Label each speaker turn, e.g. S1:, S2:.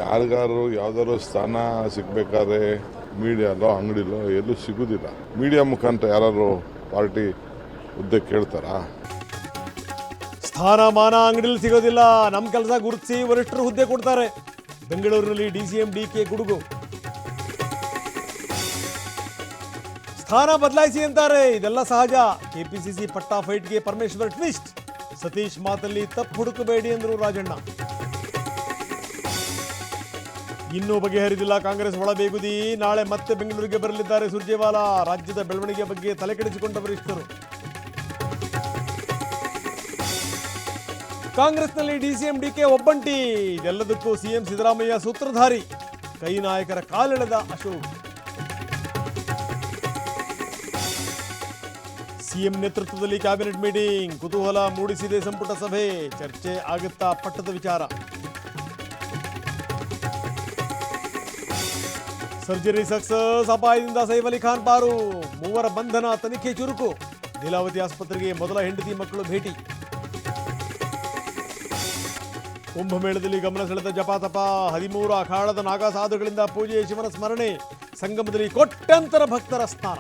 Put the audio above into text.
S1: ಯಾರಿಗಾರು ಯಾವ್ದಾದ್ರು ಸ್ಥಾನ ಸಿಗ್ಬೇಕಾದ್ರೆ ಮೀಡಿಯಾಲೋ ಅಂಗಡಿಲೋ ಎಲ್ಲೂ ಸಿಗುದಿಲ್ಲ. ಮೀಡಿಯಾ ಮುಖಾಂತರ ಯಾರು ಪಾರ್ಟಿ ಹುದ್ದೆ ಕೇಳ್ತಾರಾ?
S2: ಸ್ಥಾನಮಾನ ಅಂಗಡಿಲಿ ಸಿಗೋದಿಲ್ಲ, ನಮ್ಮ ಕೆಲಸ ಗುರುತಿಸಿ ವರಿಷ್ಠರು ಹುದ್ದೆ ಕೊಡ್ತಾರೆ. ಬೆಂಗಳೂರಿನಲ್ಲಿ ಡಿಸಿಎಂ ಡಿಕೆ ಗುಡುಗು. ಸ್ಥಾನ ಬದಲಾಯಿಸಿ ಅಂತಾರೆ, ಇದೆಲ್ಲ ಸಹಜ. ಕೆಪಿಸಿಸಿ ಪಟ್ಟಾ ಫೈಟ್ಗೆ ಪರಮೇಶ್ವರ್ ಟ್ವಿಸ್ಟ್. ಸತೀಶ್ ಮಾತಲ್ಲಿ ತಪ್ಪು ಹುಡುಕಬೇಡಿ ಎಂದರು ರಾಜಣ್ಣ. ಇನ್ನೂ ಬಗೆಹರಿದಿಲ್ಲ ಕಾಂಗ್ರೆಸ್ ಒಳಬೇಗುದಿ. ನಾಳೆ ಮತ್ತೆ ಬೆಂಗಳೂರಿಗೆ ಬರಲಿದ್ದಾರೆ ಸುರ್ಜೇವಾಲಾ. ರಾಜ್ಯದ ಬೆಳವಣಿಗೆ ಬಗ್ಗೆ ತಲೆಕೆಡಿಸಿಕೊಂಡ ವರಿಷ್ಠರು. ಕಾಂಗ್ರೆಸ್ನಲ್ಲಿ ಡಿಸಿಎಂ ಡಿಕೆ ಒಬ್ಬಂಟಿ. ಇದೆಲ್ಲದಕ್ಕೂ ಸಿಎಂ ಸಿದ್ದರಾಮಯ್ಯ ಸೂತ್ರಧಾರಿ. ಕೈ ನಾಯಕರ ಕಾಲೆಳೆದ ಅಶೋಕ್. ಸಿಎಂ ನೇತೃತ್ವದಲ್ಲಿ ಕ್ಯಾಬಿನೆಟ್ ಮೀಟಿಂಗ್. ಕುತೂಹಲ ಮೂಡಿಸಿದೆ ಸಂಪುಟ ಸಭೆ. ಚರ್ಚೆ ಆಗುತ್ತಾ ಪಟ್ಟದ ವಿಚಾರ. Surgery success. ಅಪಾಯದಿಂದ ಸೈಫ್ ಅಲಿ ಖಾನ್ ಪಾರು. ಮೂವರ ಬಂಧನ, ತನಿಖೆ ಚುರುಕು. ಲೀಲಾವತಿ ಆಸ್ಪತ್ರೆಗೆ ಮೊದಲ ಹೆಂಡತಿ ಮಕ್ಕಳು ಭೇಟಿ. ಕುಂಭಮೇಳದಲ್ಲಿ ಗಮನ ಸೆಳೆದ ಜಪಾತಪ. 13 ಅಖಾಡದ ನಾಗಾ ಸಾಧುಗಳಿಂದ ಪೂಜೆ, ಶಿವನ ಸ್ಮರಣೆ. ಸಂಗಮದಲ್ಲಿ ಕೋಟ್ಯಂತರ ಭಕ್ತರ ಸ್ನಾನ.